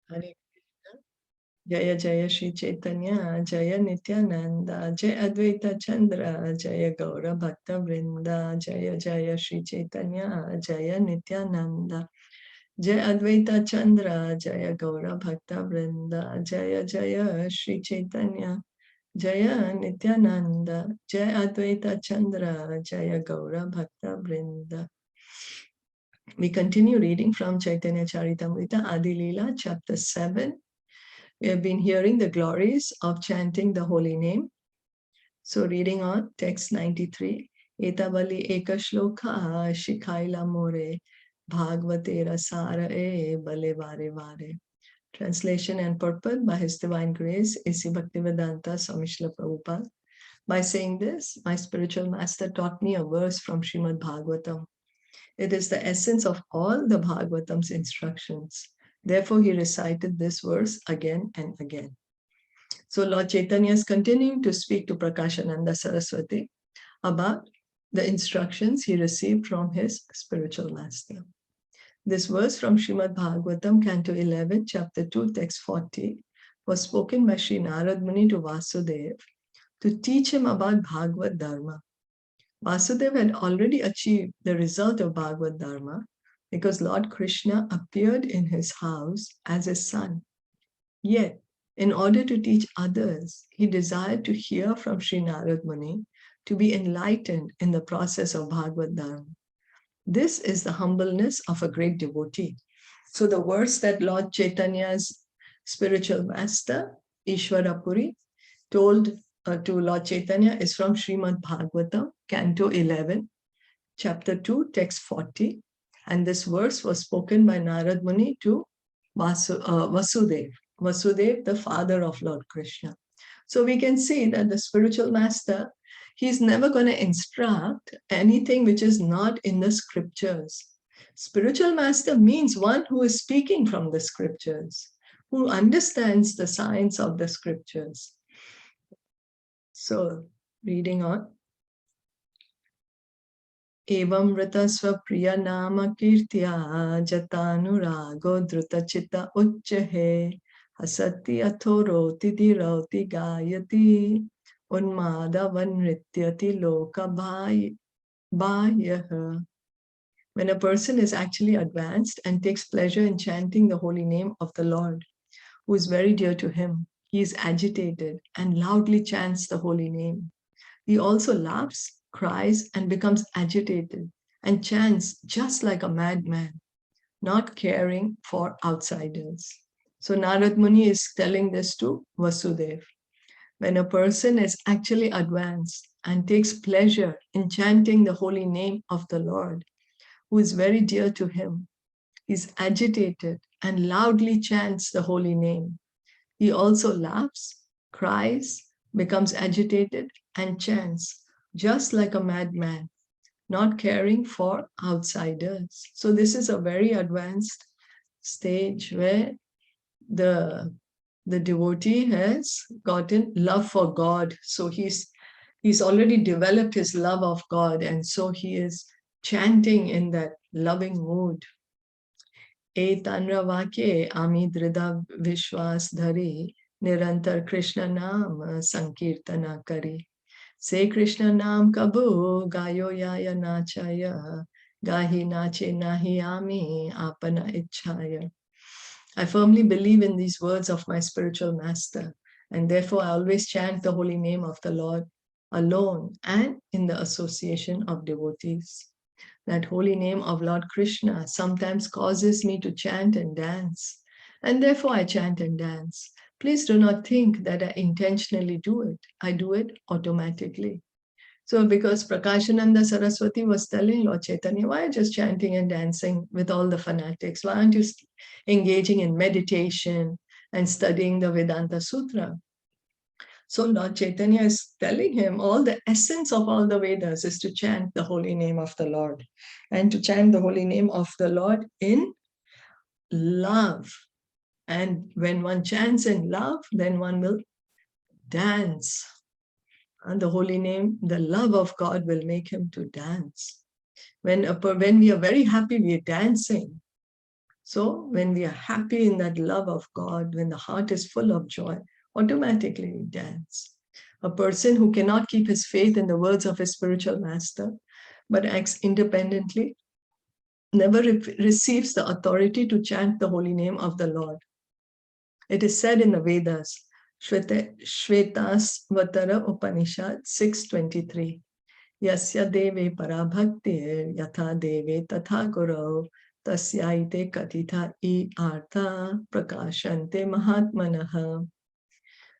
Hare Krishna. Jaya Jaya Shri Chaitanya, Jaya Nityananda, Jaya Advaita Chandra, Jaya Gaura Bhakta Vrinda, Jaya Jaya Shri Chaitanya, Jaya Nityananda, Jaya Advaita Chandra, Jaya Gaura Bhakta Vrinda, Jaya Jaya Shri Chaitanya, Jaya Nityananda, Jaya Advaita Chandra, Jaya Gaura Bhakta Vrinda. We continue reading from Caitanya Caritamrita Adi-Lila, chapter 7. We have been hearing the glories of chanting the holy name. So reading on text 93. Etavali ekashloka shikhaila more bhagavate rasara e bale vare vare. Translation and purport by His Divine Grace, A.C. Bhaktivedanta Swami Srila Prabhupada. By saying this, my spiritual master taught me a verse from Srimad Bhagavatam. It is the essence of all the Bhagavatam's instructions. Therefore, he recited this verse again and again. So Lord Chaitanya is continuing to speak to Prakashananda Saraswati about the instructions he received from his spiritual master. This verse from Srimad Bhagavatam Canto 11, chapter 2, text 40, was spoken by Sri Narad Muni to Vasudeva to teach him about Bhagavad Dharma. Vasudeva had already achieved the result of Bhagavad Dharma because Lord Krishna appeared in his house as his son. Yet, in order to teach others, he desired to hear from Sri Narad Muni to be enlightened in the process of Bhagavad Dharma. This is the humbleness of a great devotee. So the verse that Lord Chaitanya's spiritual master, Ishvara Puri, told to Lord Chaitanya is from Srimad Bhagavatam, Canto 11, chapter 2, text 40. And this verse was spoken by Narad Muni to Vasudeva. Vasudeva, the father of Lord Krishna. So we can see that the spiritual master, he's never going to instruct anything which is not in the scriptures. Spiritual master means one who is speaking from the scriptures, who understands the science of the scriptures. So, reading on. Evam vrata svapriya nama kirtya jatanurago drutachita uchchahe hasati athoroti dirauti gayati unmadavan nrityati loka bhayah. When a person is actually advanced and takes pleasure in chanting the holy name of the Lord, who is very dear to him, he is agitated and loudly chants the holy name. He also laughs, cries, and becomes agitated and chants just like a madman, not caring for outsiders. So Narad Muni is telling this to Vasudeva. When a person is actually advanced and takes pleasure in chanting the holy name of the Lord, who is very dear to him, he is agitated and loudly chants the holy name. He also laughs, cries, becomes agitated, and chants, just like a madman, not caring for outsiders. So this is a very advanced stage where the devotee has gotten love for God. So he's already developed his love of God, and so he is chanting in that loving mood. Etanra vakye ami drida vishwas dhari nirantar Krishna naam sankirtana kari. Say Krishna naam kabhu gayo yaya nachaya gahi nache nahi ami apana ichhaya. I firmly believe in these words of my spiritual master, and therefore I always chant the holy name of the Lord alone and in the association of devotees. That holy name of Lord Krishna sometimes causes me to chant and dance, and therefore I chant and dance. Please do not think that I intentionally do it. I do it automatically. So because Prakashananda Saraswati was telling Lord Chaitanya, why are you just chanting and dancing with all the fanatics? Why aren't you engaging in meditation and studying the Vedanta Sutra? So Lord Chaitanya is telling him all the essence of all the Vedas is to chant the holy name of the Lord, and to chant the holy name of the Lord in love. And when one chants in love, then one will dance. And the holy name, the love of God will make him to dance. When we are very happy, we are dancing. So when we are happy in that love of God, when the heart is full of joy, automatically we dance. A person who cannot keep his faith in the words of his spiritual master, but acts independently, never receives the authority to chant the holy name of the Lord. It is said in the Vedas, Shvetasvatara Upanishad 6:23, Yasya deve parabhaktir yatha deve tatha gurau tasyaite katitha I artha prakashante mahatmanaha.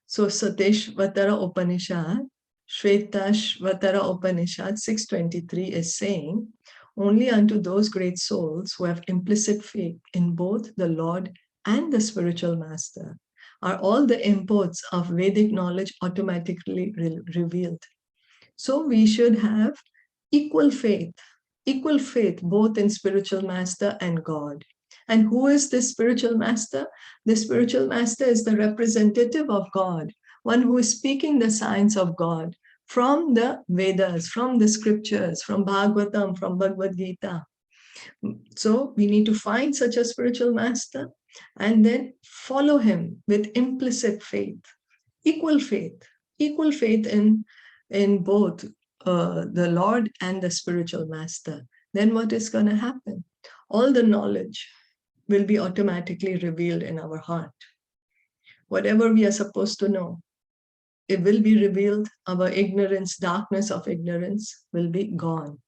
So Sateshvatara Upanishad, Shvetashvatara Upanishad 6:23 is saying, only unto those great souls who have implicit faith in both the Lord and the spiritual master are all the imports of Vedic knowledge automatically revealed. So we should have equal faith both in spiritual master and God. And who is this spiritual master? The spiritual master is the representative of God, one who is speaking the science of God from the Vedas, from the scriptures, from Bhagavatam, from Bhagavad Gita. So we need to find such a spiritual master and then follow him with implicit faith, equal faith in both the Lord and the spiritual master. Then what is going to happen? All the knowledge will be automatically revealed in our heart. Whatever we are supposed to know, it will be revealed. Our ignorance, darkness of ignorance will be gone.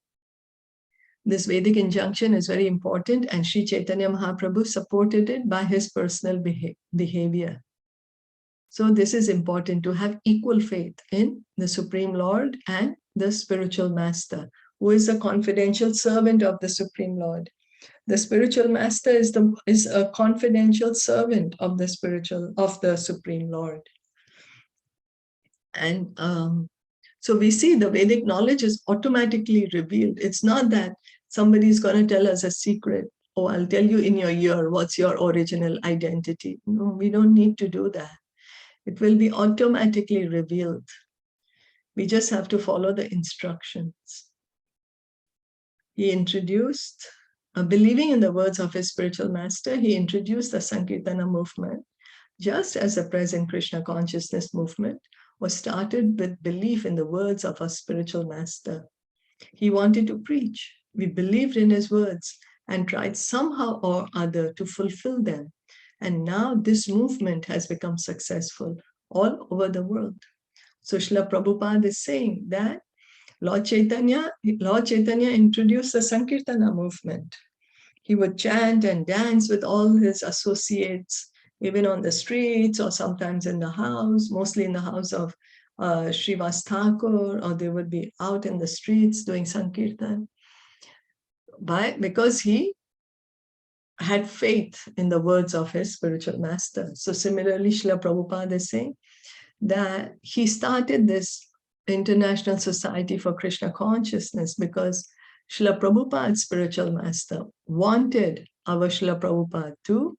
This Vedic injunction is very important, and Sri Chaitanya Mahaprabhu supported it by his personal behavior. So this is important, to have equal faith in the Supreme Lord and the spiritual master, who is a confidential servant of the Supreme Lord. The spiritual master is a confidential servant of the Supreme Lord. And so we see the Vedic knowledge is automatically revealed. It's not that somebody is going to tell us a secret. Oh, I'll tell you in your ear what's your original identity. No, we don't need to do that. It will be automatically revealed. We just have to follow the instructions. He introduced, believing in the words of his spiritual master, he introduced the Sankirtana movement, just as the present Krishna consciousness movement was started with belief in the words of our spiritual master. He wanted to preach. We believed in his words and tried somehow or other to fulfill them. And now this movement has become successful all over the world. So Srila Prabhupada is saying that Lord Chaitanya introduced the Sankirtana movement. He would chant and dance with all his associates, even on the streets or sometimes in the house, mostly in the house of Srivas Thakur, or they would be out in the streets doing Sankirtan. Because he had faith in the words of his spiritual master. So similarly, Srila Prabhupada is saying that he started this International Society for Krishna Consciousness because Srila Prabhupada's spiritual master wanted our Srila Prabhupada to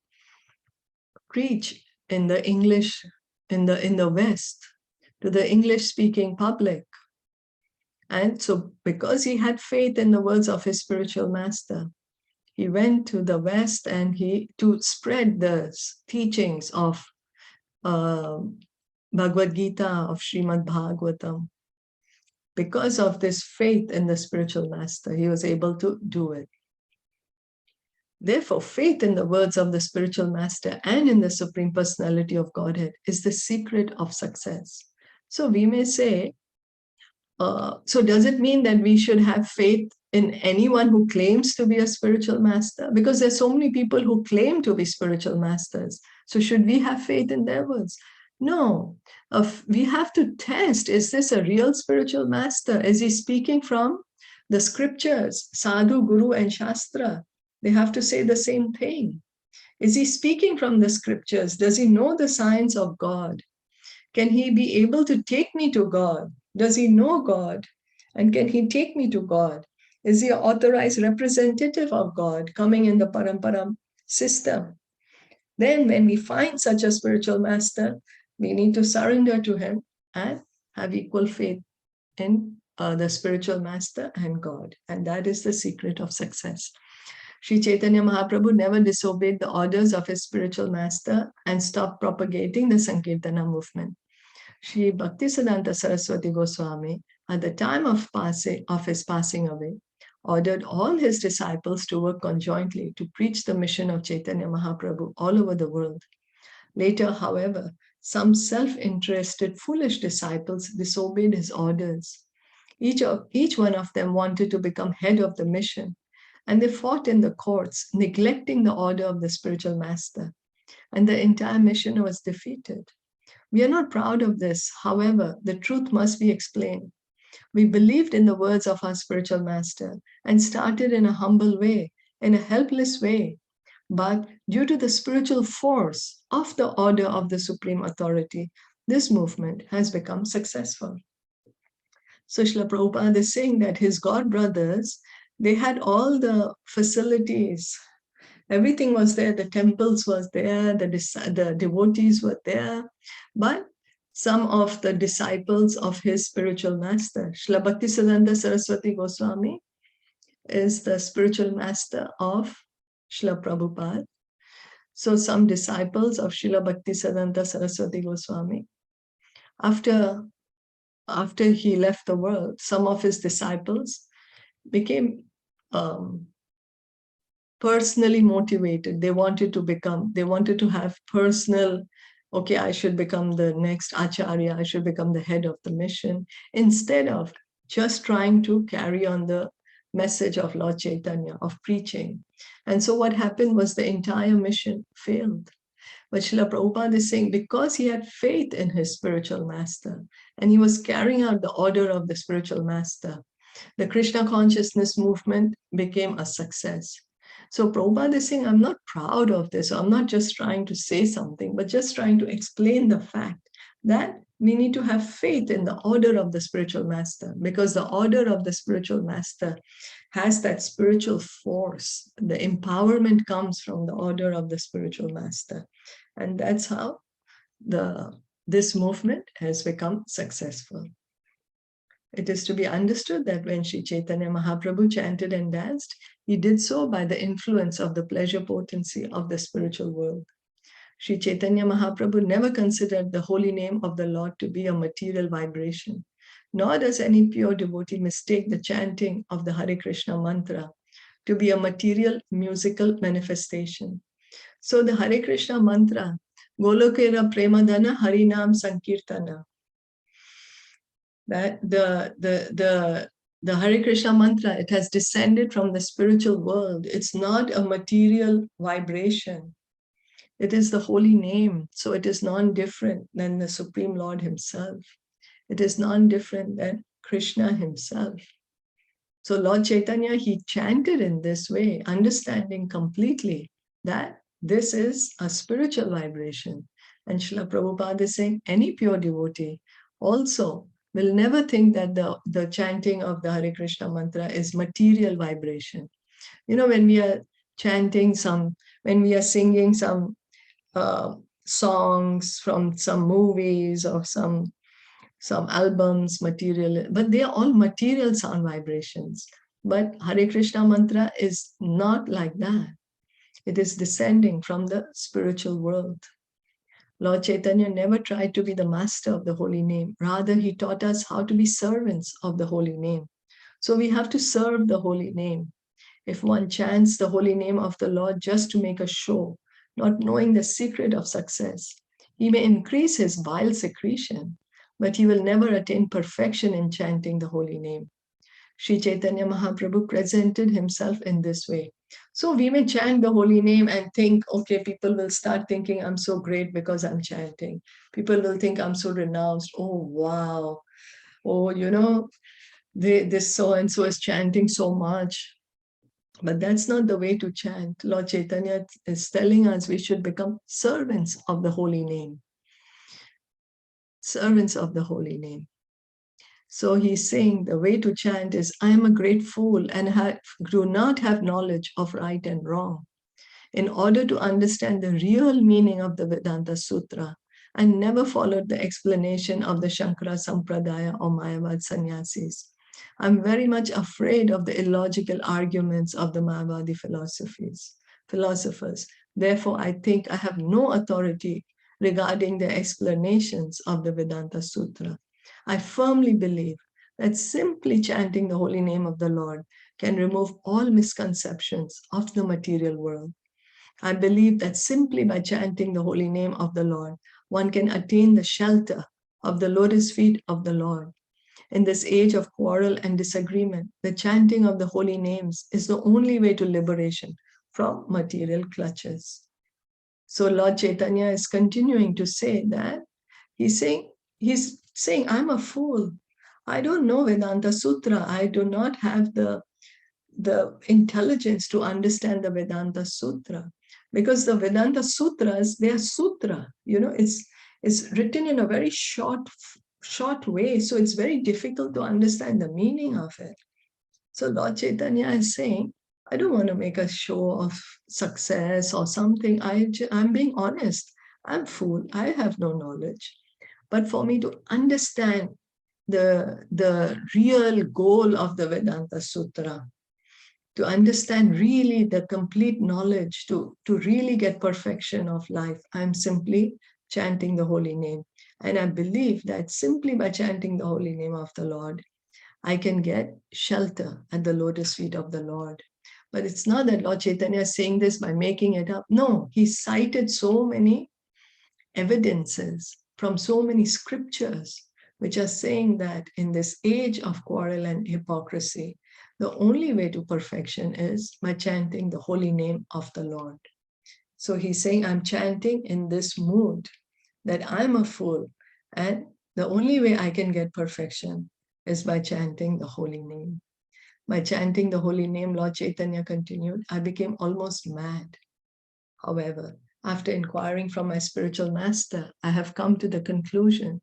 preach in the English, in the West, to the English-speaking public. And so because he had faith in the words of his spiritual master, he went to the West and to spread the teachings of Bhagavad Gita, of Srimad Bhagavatam. Because of this faith in the spiritual master, he was able to do it. Therefore, faith in the words of the spiritual master and in the Supreme Personality of Godhead is the secret of success. So we may say, so does it mean that we should have faith in anyone who claims to be a spiritual master? Because there's so many people who claim to be spiritual masters. So should we have faith in their words? No, we have to test, is this a real spiritual master? Is he speaking from the scriptures, Sadhu, Guru, and Shastra? They have to say the same thing. Is he speaking from the scriptures? Does he know the science of God? Can he be able to take me to God? Does he know God? And can he take me to God? Is he an authorized representative of God coming in the Paramparam system? Then when we find such a spiritual master, we need to surrender to him and have equal faith in the spiritual master and God. And that is the secret of success. Sri Chaitanya Mahaprabhu never disobeyed the orders of his spiritual master and stopped propagating the Sankirtana movement. Sri Bhaktisiddhanta Saraswati Goswami, at the time of his passing away, ordered all his disciples to work conjointly to preach the mission of Chaitanya Mahaprabhu all over the world. Later, however, some self-interested, foolish disciples disobeyed his orders. Each one of them wanted to become head of the mission, and they fought in the courts, neglecting the order of the spiritual master, and the entire mission was defeated. We are not proud of this. However, the truth must be explained. We believed in the words of our spiritual master and started in a humble way, in a helpless way. But due to the spiritual force of the order of the Supreme Authority, this movement has become successful. So Srila Prabhupada is saying that his god brothers, they had all the facilities. Everything was there, the temples was there, the devotees were there, but some of the disciples of his spiritual master, Srila Bhaktisiddhanta Saraswati Goswami, is the spiritual master of Srila Prabhupada. So some disciples of Srila Bhaktisiddhanta Saraswati Goswami, after he left the world, some of his disciples became personally motivated. They wanted to have personal, okay, I should become the next Acharya, I should become the head of the mission, instead of just trying to carry on the message of Lord Chaitanya, of preaching. And so what happened was the entire mission failed. But Srila Prabhupada is saying, because he had faith in his spiritual master, and he was carrying out the order of the spiritual master, the Krishna consciousness movement became a success. So Prabhupada is saying, I'm not proud of this. I'm not just trying to say something, but just trying to explain the fact that we need to have faith in the order of the spiritual master, because the order of the spiritual master has that spiritual force. The empowerment comes from the order of the spiritual master. And that's how this movement has become successful. It is to be understood that when Sri Chaitanya Mahaprabhu chanted and danced, he did so by the influence of the pleasure potency of the spiritual world. Sri Chaitanya Mahaprabhu never considered the holy name of the Lord to be a material vibration, nor does any pure devotee mistake the chanting of the Hare Krishna mantra to be a material musical manifestation. So the Hare Krishna mantra, Golokera Premadana Harinam Sankirtana, that the Hare Krishna mantra, it has descended from the spiritual world. It's not a material vibration. It is the holy name. So it is non-different than the Supreme Lord himself. It is non-different than Krishna himself. So Lord Chaitanya, he chanted in this way, understanding completely that this is a spiritual vibration. And Srila Prabhupada is saying, any pure devotee also will never think that the chanting of the Hare Krishna mantra is material vibration. You know, when we are chanting when we are singing some songs from some movies or some albums, material, but they are all material sound vibrations. But Hare Krishna mantra is not like that. It is descending from the spiritual world. Lord Chaitanya never tried to be the master of the holy name. Rather, he taught us how to be servants of the holy name. So we have to serve the holy name. If one chants the holy name of the Lord just to make a show, not knowing the secret of success, he may increase his bile secretion, but he will never attain perfection in chanting the holy name. Sri Chaitanya Mahaprabhu presented himself in this way. So we may chant the holy name and think, okay, people will start thinking I'm so great because I'm chanting. People will think I'm so renounced. Oh, wow. Oh, you know, this so-and-so is chanting so much. But that's not the way to chant. Lord Chaitanya is telling us we should become servants of the holy name. Servants of the holy name. So he's saying the way to chant is, I am a great fool and do not have knowledge of right and wrong. In order to understand the real meaning of the Vedanta Sutra, I never followed the explanation of the Shankara Sampradaya or Mayavad sannyasis. I'm very much afraid of the illogical arguments of the Mayavadi philosophers. Therefore, I think I have no authority regarding the explanations of the Vedanta Sutra. I firmly believe that simply chanting the holy name of the Lord can remove all misconceptions of the material world. I believe that simply by chanting the holy name of the Lord, one can attain the shelter of the lotus feet of the Lord. In this age of quarrel and disagreement, the chanting of the holy names is the only way to liberation from material clutches. So Lord Chaitanya is continuing to say that he's saying, I'm a fool. I don't know Vedanta Sutra. I do not have the intelligence to understand the Vedanta Sutra. Because the Vedanta Sutras, they are sutra. It's written in a very short way. So it's very difficult to understand the meaning of it. So Lord Chaitanya is saying, I don't want to make a show of success or something. I'm being honest. I'm fool. I have no knowledge. But for me to understand the real goal of the Vedanta Sutra, to understand really the complete knowledge, to really get perfection of life, I'm simply chanting the holy name. And I believe that simply by chanting the holy name of the Lord, I can get shelter at the lotus feet of the Lord. But it's not that Lord Chaitanya is saying this by making it up. No, he cited so many evidences from so many scriptures which are saying that in this age of quarrel and hypocrisy, the only way to perfection is by chanting the holy name of the Lord. So he's saying, I'm chanting in this mood that I'm a fool, and the only way I can get perfection is by chanting the holy name. By chanting the holy name, Lord Chaitanya continued, I became almost mad. However, after inquiring from my spiritual master, I have come to the conclusion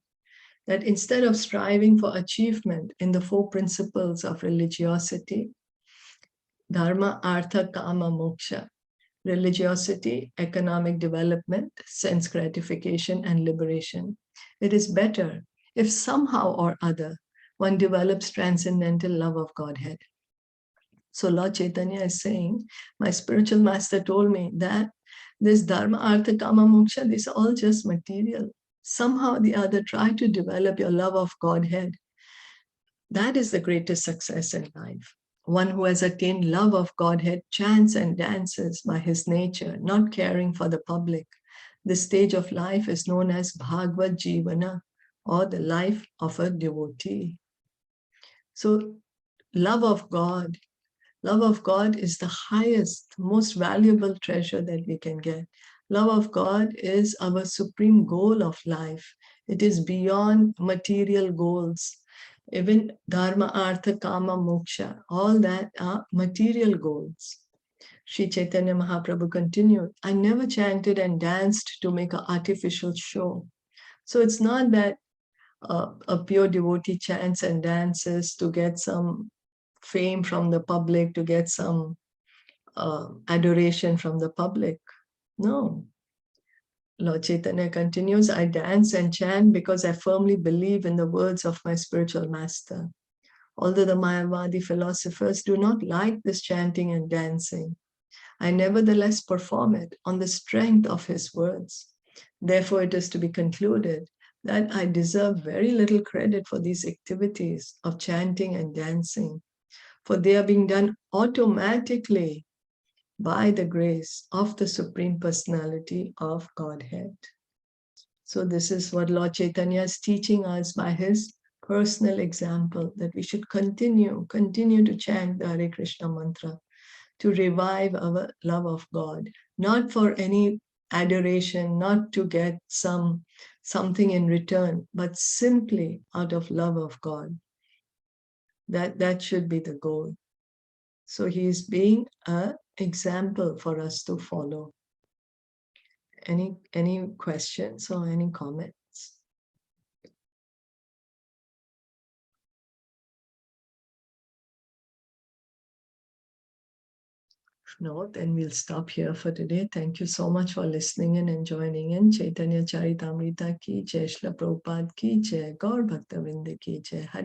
that instead of striving for achievement in the 4 principles of religiosity, dharma, artha, kama, moksha, religiosity, economic development, sense gratification, and liberation, it is better if somehow or other one develops transcendental love of Godhead. So Lord Chaitanya is saying, my spiritual master told me that this dharma, artha, kama, moksha, these are all just material. Somehow or the other, try to develop your love of Godhead. That is the greatest success in life. One who has attained love of Godhead chants and dances by his nature, not caring for the public. This stage of life is known as Bhagavad Jivana, or the life of a devotee. So love of God is the highest, most valuable treasure that we can get. Love of God is our supreme goal of life. It is beyond material goals. Even dharma, artha, kama, moksha, all that are material goals. Sri Chaitanya Mahaprabhu continued, I never chanted and danced to make an artificial show. So it's not that a pure devotee chants and dances to get some fame from the public, to get some adoration from the public. No. Lord Chaitanya continues, I dance and chant because I firmly believe in the words of my spiritual master. Although the Mayavadi philosophers do not like this chanting and dancing, I nevertheless perform it on the strength of his words. Therefore, it is to be concluded that I deserve very little credit for these activities of chanting and dancing, for they are being done automatically by the grace of the Supreme Personality of Godhead. So this is what Lord Chaitanya is teaching us by his personal example, that we should continue to chant the Hare Krishna mantra, to revive our love of God, not for any adoration, not to get something in return, but simply out of love of God. That should be the goal. So he is being an example for us to follow. Any questions or any comments? If not, then we'll stop here for today. Thank you so much for listening in and joining in. Caitanya Caritamrita ki jai, Shilpa Prabhupada ki jai, Gaur Bhakta Vrinda ki jai. Hare